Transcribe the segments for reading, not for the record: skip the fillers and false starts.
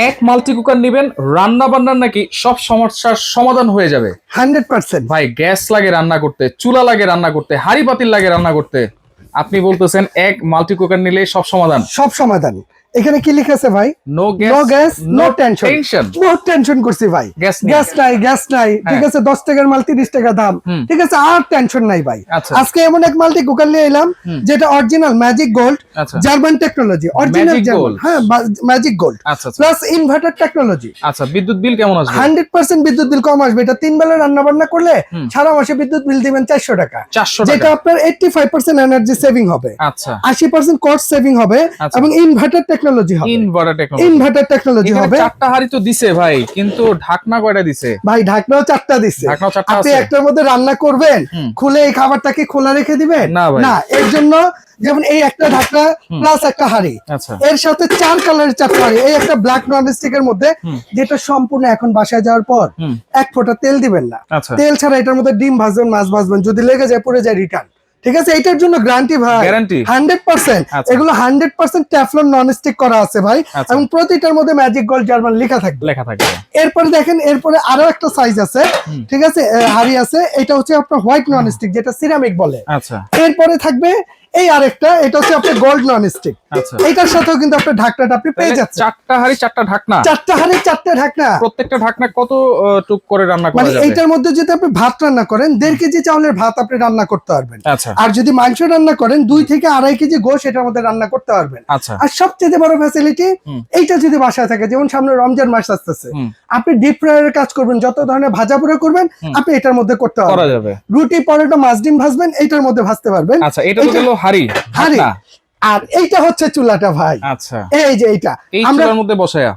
এক multi cooker নিবেন, রান্না বান্নার নাকি সব সমস্যার সমাধান হয়ে যাবে। 100%। ভাই গ্যাস লাগে রান্না করতে, চুলা লাগে রান্না করতে, হাড়ি পাতিল লাগে রান্না করতে, আপনি বলতেছেন এক মাল্টি কুকার নিলেই সব সমাধান। সব সমাধান। এখানে কি লেখা আছে ভাই? No no gas no tension. Tension. বহুত টেনশন করছি ভাই, গ্যাস গ্যাস নাই, ঠিক আছে 10 টাকার মাল 30 টাকা দাম, ঠিক আছে আর টেনশন নাই ভাই। আচ্ছা। আজকে এমন এক মাল্টি কুকার নিয়ে এলাম যেটা অরিজিনাল ম্যাজিক গোল্ড, আচ্ছা। German technology, original Magic German, Gold। হ্যাঁ ম্যাজিক গোল্ড আচ্ছা আচ্ছা প্লাস ইনভার্টার টেকনোলজি। আচ্ছা, বিদ্যুৎ বিল কেমন আসবে? 100% বিদ্যুৎ বিল কম আসবে। এটা 3 বেলা রান্না বান্না করলে সারা মাসে বিদ্যুৎ বিল দিবেন 400 টাকা, 400 যেটা টাকা। আপনার 85% এনার্জি সেভিং হবে, আচ্ছা 80% কস্ট সেভিং হবে, আচ্ছা। এবং ইনভার্টার টেকনোলজি হবে। ইনভার্টার টেকনোলজি হবে। চারটা হাড়ি তো দিছে ভাই, কিন্তু ঢাকনা কয়টা দিছে? ভাই ঢাকনাও 4টা দিচ্ছে। ঢাকনাও 4টা আপনি আছে? একটার মধ্যে রান্না করবেন, খুলে এই খাবারটাকে খোলা রেখে দিবেন না ভাই। না, এর জন্য যেমন এই একটা ঢাকনা প্লাস একটা হাড়ি, আচ্ছা এর সাথে 4 কালারের 4টা হাড়ি, এই একটা ব্ল্যাক ননস্টিক এর মধ্যে, যেটা সম্পূর্ণ এখন বাসায় যাওয়ার পর এক ফোঁটা তেল দিবেন না। আচ্ছা। তেল ছাড়া এটার মধ্যে ডিম ভাজবেন, মাছ ভাজবেন, যদি লেগে যায় পড়ে যায় রিটার্ন, ঠিক আছে? এটার জন্য গ্যারান্টি ভাই, Guarantee? 100%। আচ্ছা। এগুলো 100% টেফলন ননস্টিক করা আছে ভাই, আচ্ছা। এবং প্রতিটার মধ্যে ম্যাজিক গোল্ড জার্মান লেখা থাকবে। এরপরে দেখেন, এরপরে আরো একটা সাইজ আছে, ঠিক আছে, হাড়ি আছে, এটা হচ্ছে আপনার হোয়াইট ননস্টিক, যেটা সিরামিক বলে। আচ্ছা এরপরে থাকবে এই আরেকটা, এটা হচ্ছে আপনার গোল্ড ননস্টিক। আচ্ছা। এটার সাথেও কিন্তু আপনার ঢাকনাটা আপনি পেয়ে যাচ্ছেন। চারটা হাড়ি চারটা ঢাকনা, 4টা হাড়ি 4টা ঢাকনা। প্রত্যেকটা ঢাকনা কত টুক করে রান্না করা মানে যাবে? এইটার মধ্যে যদি আপনি ভাত রান্না করেন 1.5 কেজি চাউলের ভাত আপনি রান্না করতে পারবেন। আচ্ছা আর যদি মাংস রান্না করেন 2 থেকে 2.5 কেজি গোশ এটার মধ্যে রান্না করতে পারবেন। আচ্ছা আর সবচেয়ে বড় ফ্যাসিলিটি, এইটা যদি বাসায় থাকে, যেমন সামনে রমজান মাস আসতেছে, আপনি ডিপ ফ্রায়ারের কাজ করবেন, যত ধরনের ভাজা পোড়া করবেন আপনি এটার মধ্যে করতে করা পারবেন। যাবে। রুটি পরোটা মাছ ডিম ভাজবেন, এইটার মধ্যে ভাজতে পারবেন। আচ্ছা, এটা তো গেল হাড়ি হাড়ি। ঢাকনা। আর এইটা হচ্ছে চুলাটা ভাই। আচ্ছা, এই যে এইটা এই আমরা চুলার মধ্যে বসায়া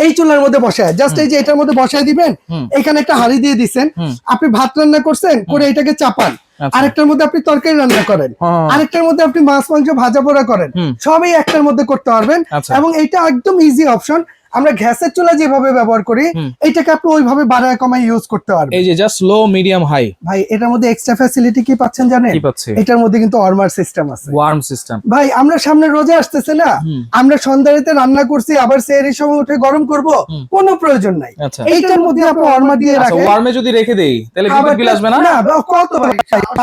এই চুলার মধ্যে বসায় জাস্ট এই যে এটার মধ্যে বসায় দিবেন, এখানে একটা হাড়ি দিয়ে দিচ্ছেন, আপনি ভাত রান্না করছেন করে এটাকে চাপান, আচ্ছা। আরেকটার মধ্যে আপনি তরকারি রান্না করেন, আরেকটার মধ্যে আপনি মাছ মাংস ভাজা পোড়া করেন, সবই একটার মধ্যে করতে পারবেন। আচ্ছা। এবং এইটা একদম ইজি অপশন। আমরা গ্যাসের চুলা যেভাবে ব্যবহার করি এইটাকে আপনি ওইভাবে বাড়ায় কমায় ইউজ করতে পারবেন। এই যে জাস্ট লো মিডিয়াম হাই। ভাই এটার মধ্যে এক্সট্রা ফ্যাসিলিটি কি পাচ্ছেন জানেন? কি পাচ্ছি? এটার মধ্যে কিন্তু ওয়ার্মার সিস্টেম আছে। Warm system. ভাই আমরা সামনে রোজা আসতেছে না, আমরা সন্ধ্যাতে রান্না করছি আবার সেহরির সময় উঠে গরম করব, কোনো প্রয়োজন নাই। আচ্ছা। এইটার মধ্যে আপনি ওয়ার্মার দিয়ে আচ্ছা, রাখেন, ওয়ার্মে যদি রেখে দেই তাহলে বিদ্যুৎ বিল আসবে না? না কত ভাই,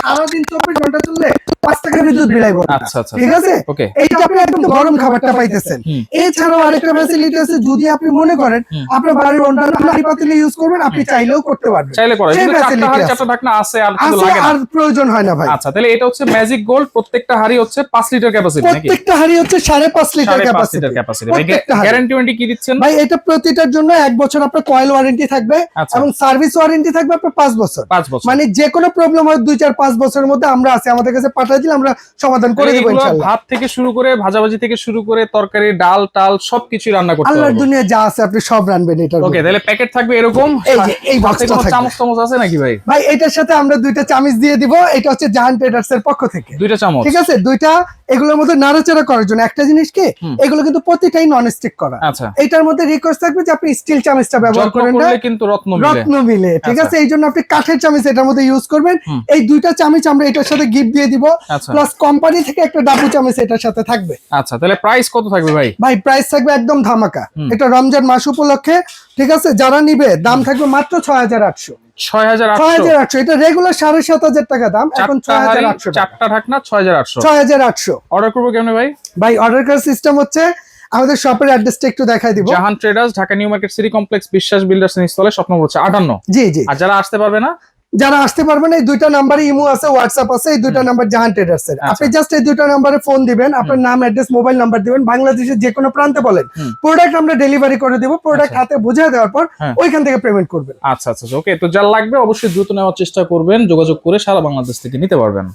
সারাদিন 24 ঘন্টা চললে 5 টাকা বিদ্যুৎ বিল আইবো না। আচ্ছা আচ্ছা ঠিক আছে, ওকে। এইটা আপনি একদম গরম খাবারটা পাইতেছেন। এছাড়াও আরেকটা ফ্যাসিলিটি আছে, যদি আপনি মনে করেন আপনার বাড়ির অন্যান্য হাঁড়ি পাতিলে ইউজ করবেন, আপনি চাইলেও করতে পারবেন। চাইলে করে, সেই কিন্তু চারটা facility হাড়ি আছে। চারটা ঢাকনা আছে, আর কিছু আছে, লাগে না। আর প্রয়োজন হয় না ভাই। আচ্ছা, তাহলে এটা হচ্ছে ম্যাজিক গোল্ড, প্রত্যেকটা হাড়ি হচ্ছে 5 লিটার ক্যাপাসিটি নাকি? প্রত্যেকটা হাঁড়ি হচ্ছে 5.5 লিটার 5.5 লিটার ক্যাপাসিটি। প্রত্যেকটা হাঁড়ি। গ্যারান্টি ওয়ারেন্টি কি দিচ্ছেন? ভাই এটা প্রতিটার জন্য 1 বছর আপনার কয়েল ওয়ারেন্টি থাকবে, আচ্ছা। এবং সার্ভিস ওয়ারেন্টি থাকবে আপনার 5 বছর। 5 বছর। মানে যে কোনো প্রবলেম হয় 2-4-5 বছরের মধ্যে আমরা আছি, আমাদের কাছে পাঠিয়ে দিলে আমরা সমাধান করে দেব এগুলো ইনশাআল্লাহ। ভাত থেকে শুরু করে ভাজাভাজি থেকে শুরু করে তরকারি ডাল টাল সবকিছু রান্না করতে আল্লাহর পারবো। দুনিয়া যা আছে আপনি সব রানবেন এটার ওকে, মধ্যে। তাহলে প্যাকেট থাকবে এরকম। এই যে এই সাথে বক্সটা কোনো থাকবে। চামচ টামচ আছে নাকি ভাই? ভাই এটার সাথে আমরা 2টা চামচ দিয়ে দিব, এটা হচ্ছে জাহান ট্রেডার্স এর পক্ষ থেকে। 2টা চামচ। ঠিক আছে, 2টা এগুলোর মধ্যে নাড়াচাড়া করার জন্য। একটা জিনিস কি, এগুলো কিন্তু প্রতিটাই নন স্টিক করা। আচ্ছা। এটার মধ্যে রিকোয়েস্ট থাকবে যে আপনি স্টিল চামচটা ব্যবহার যত্ন করেন না, করলে কিন্তু রত্ন মিলে। রত্ন মিলে, ঠিক আচ্ছা। আছে? এই জন্য আপনি কাঠের চামচ এটার মধ্যে ইউজ করবেন। এই 2টা চামচ আমরা এটার সাথে গিফট দিয়ে দিব, আচ্ছা। প্লাস কোম্পানি থেকে একটা ডাবু চামচ এটার সাথে থাকবে। আচ্ছা, তাহলে প্রাইস কত থাকবে ভাই? ভাই প্রাইস থাকবে একদম ধামাকা, এটা রমজান মাস উপলক্ষে, ঠিক আছে? যারা নিবে দাম থাকবে মাত্র 6800। 6800। 6800, এটা রেগুলার 7500 টাকা দাম, এখন 6800 টাকা। চারটা ঢাকনা 6800। 6800। অর্ডার করবো কেমনে ভাই? ভাই অর্ডার করার সিস্টেম হচ্ছে, আমাদের শপের অ্যাড্রেসটা একটু দেখাই দিব। Jahan traders, Dhaka new market city complex, Biswas builders নিচতলায়, স্বপ্ন হচ্ছে 58। জি জি। আর যারা আসতে পারবে না, যারা আসতে পারবেন এই 2টা নাম্বারে ইমো আছে, হোয়াটসঅ্যাপ আছে, এই 2টা নাম্বার জাহান ট্রেডার্স এর। আপনি জাস্ট এই 2টা নাম্বারে ফোন দিবেন, আপনার নাম অ্যাড্রেস মোবাইল নাম্বার দিবেন, বাংলাদেশের যে কোনো প্রান্তে বলেন, প্রোডাক্ট আমরা ডেলিভারি করে দেব। প্রোডাক্ট হাতে বুঝিয়ে দেওয়ার পর ওইখান থেকে পেমেন্ট করবেন। আচ্ছা আচ্ছা ওকে। তো যা লাগবে অবশ্যই দ্রুত নেওয়ার চেষ্টা করবেন, যোগাযোগ করে সারা বাংলাদেশ থেকে নিতে পারবেন।